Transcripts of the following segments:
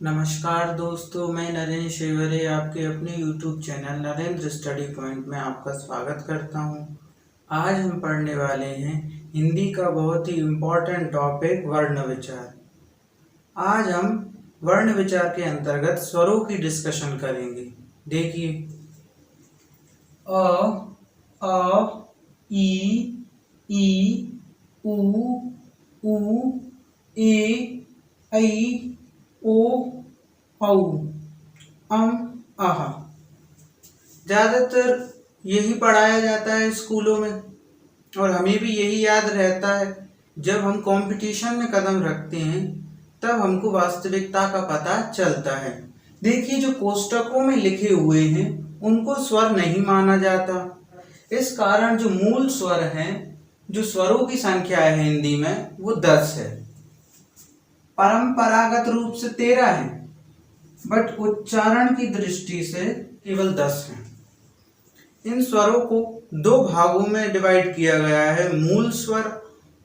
नमस्कार दोस्तों, मैं नरेंद्र शेवरे आपके अपने YouTube channel Narendra study point में आपका स्वागत करता हूं। आज हम पढ़ने वाले हैं हिंदी का बहुत ही इम्पोर्टेंट टॉपिक वर्ण विचार। आज हम वर्ण विचार के अंतर्गत स्वरों की डिस्कशन करेंगे। देखिए, अ, ई, उ, ए, ऐ, ओ, औ, आहा। ज़्यादातर यही पढ़ाया जाता है स्कूलों में और हमें भी यही याद रहता है। जब हम कंपटीशन में कदम रखते हैं तब हमको वास्तविकता का पता चलता है। देखिए, जो कोष्टकों में लिखे हुए हैं उनको स्वर नहीं माना जाता। इस कारण जो मूल स्वर हैं, जो स्वरों की संख्या है हिंदी में, वो 10 है। परंपरागत रूप से 13 है, बट उच्चारण की दृष्टि से केवल 10 हैं। इन स्वरों को दो भागों में डिवाइड किया गया है, मूल स्वर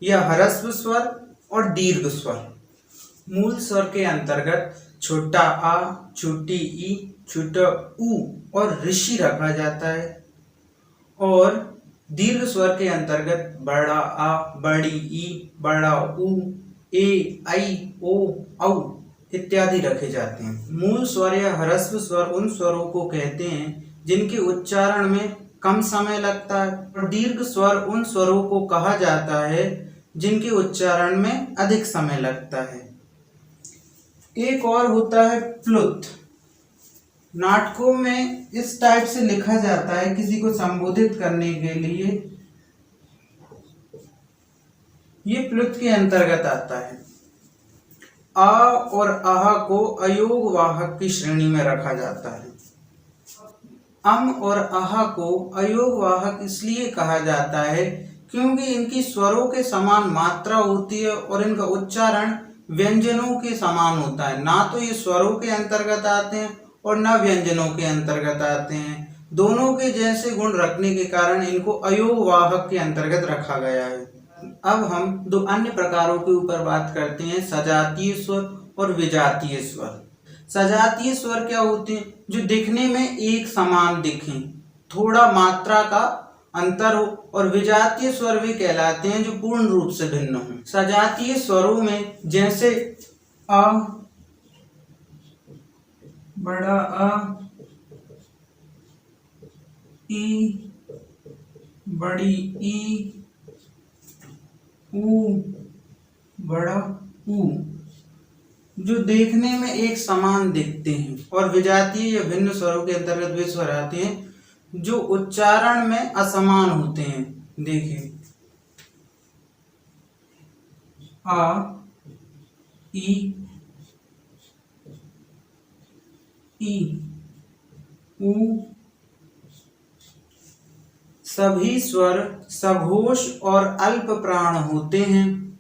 या ह्रस्व स्वर और दीर्घ स्वर। मूल स्वर के अंतर्गत छोटा आ, छोटी ई, छोटा उ और ऋषि रखा जाता है, और दीर्घ स्वर के अंतर्गत बड़ा आ, बड़ी ई, बड़ा उ, ए, ऐ, ओ, औ इत्यादि रखे जाते हैं। मूल स्वर या ह्रस्व स्वर उन स्वरों को कहते हैं जिनके उच्चारण में कम समय लगता है, और दीर्घ स्वर उन स्वरों को कहा जाता है जिनके उच्चारण में अधिक समय लगता है। एक और होता है प्लुत। नाटकों में इस टाइप से लिखा जाता है किसी को संबोधित करने के लिए। ये प्लुत के अंतर्गत आता है। आ और आह को अयोग वाहक की श्रेणी में रखा जाता है। अम और आह को अयोग वाहक इसलिए कहा जाता है क्योंकि इनकी स्वरों के समान मात्रा होती है और इनका उच्चारण व्यंजनों के समान होता है। ना तो ये स्वरों के अंतर्गत आते हैं और न व्यंजनों के अंतर्गत आते हैं। दोनों के जैसे गुण रखने के कारण इनको अयोग वाहक के अंतर्गत रखा गया है। अब हम दो अन्य प्रकारों के ऊपर बात करते हैं, सजातीय स्वर और विजातीय स्वर। सजातीय स्वर क्या होते हैं? जो दिखने में एक समान दिखें, थोड़ा मात्रा का अंतर हो, और विजातीय स्वर भी कहलाते हैं जो पूर्ण रूप से भिन्न हो। सजातीय स्वरों में जैसे अ, बड़ा अ, ई, बड़ी ई, ऊ, बड़ा ऊ, जो देखने में एक समान दिखते हैं, और विजातीय या भिन्न स्वरों के अंतर्गत वे स्वर आते हैं जो उच्चारण में असमान होते हैं। देखिए, आ, ई, ऊ, सभी स्वर सघोष और अल्प प्राण होते हैं।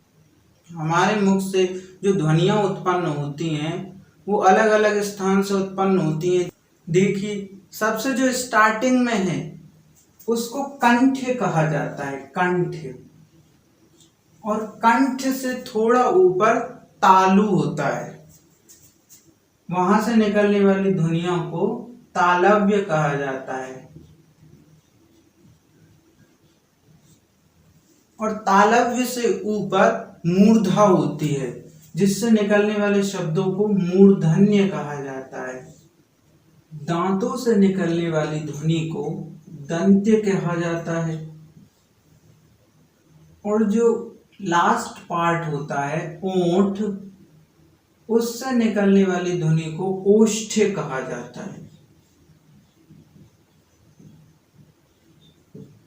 हमारे मुख से जो ध्वनियां उत्पन्न होती हैं वो अलग अलग स्थान से उत्पन्न होती हैं। देखिए, सबसे जो स्टार्टिंग में है उसको कंठ कहा जाता है, कंठ, और कंठ से थोड़ा ऊपर तालु होता है। वहां से निकलने वाली ध्वनियों को तालव्य कहा जाता है, और तालव्य से ऊपर मूर्धा होती है, जिससे निकलने वाले शब्दों को मूर्धन्य कहा जाता है। दांतों से निकलने वाली ध्वनि को दंत्य कहा जाता है, और जो लास्ट पार्ट होता है ओंठ, उससे निकलने वाली ध्वनि को ओष्ठ्य कहा जाता है,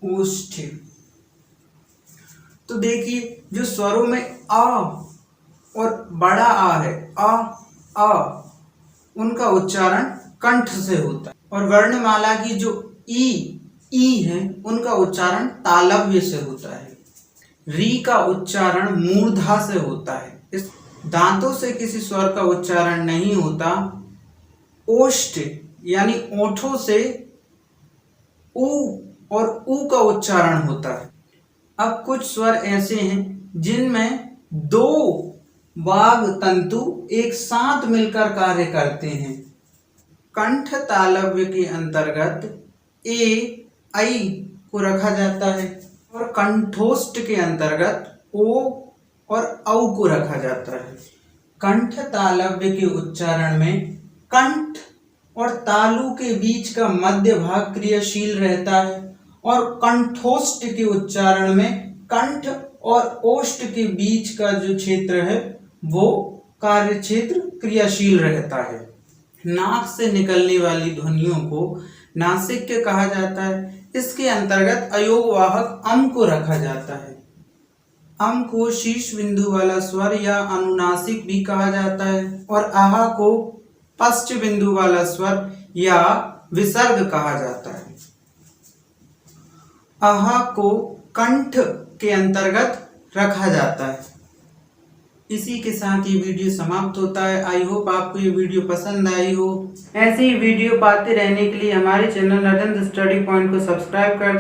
ओष्ठ्य। तो देखिए, जो स्वरों में आ और बड़ा आ है, आ, उनका उच्चारण कंठ से होता है, और वर्णमाला की जो ई है उनका उच्चारण तालव्य से होता है। री का उच्चारण मूर्धा से होता है। इस दांतों से किसी स्वर का उच्चारण नहीं होता। ओष्ठ यानी ओठों से ऊ और ऊ का उच्चारण होता है। अब कुछ स्वर ऐसे हैं जिनमें दो वाग तंतु एक साथ मिलकर कार्य करते हैं। कंठ तालव्य के अंतर्गत ए आई को रखा जाता है और कंठोष्ठ के अंतर्गत ओ और औ को रखा जाता है। कंठ तालव्य के उच्चारण में कंठ और तालु के बीच का मध्य भाग क्रियाशील रहता है और कंठोष्ठ के उच्चारण में कंठ और ओष्ठ के बीच का जो क्षेत्र है वो कार्य क्षेत्र क्रियाशील रहता है। नाक से निकलने वाली ध्वनियों को नासिक्य कहा जाता है। इसके अंतर्गत अयोगवाहक अम को रखा जाता है। अम को शीर्ष बिंदु वाला स्वर या अनुनासिक भी कहा जाता है और आहा को पश्च बिंदु वाला स्वर या विसर्ग कहा जाता है। आहा को कंठ के अंतर्गत रखा जाता है। इसी के साथ ये वीडियो समाप्त होता है। आई होप आपको ये वीडियो पसंद आई हो। ऐसे ही वीडियो पाते रहने के लिए हमारे चैनल नरेंद्र स्टडी पॉइंट को सब्सक्राइब कर दें।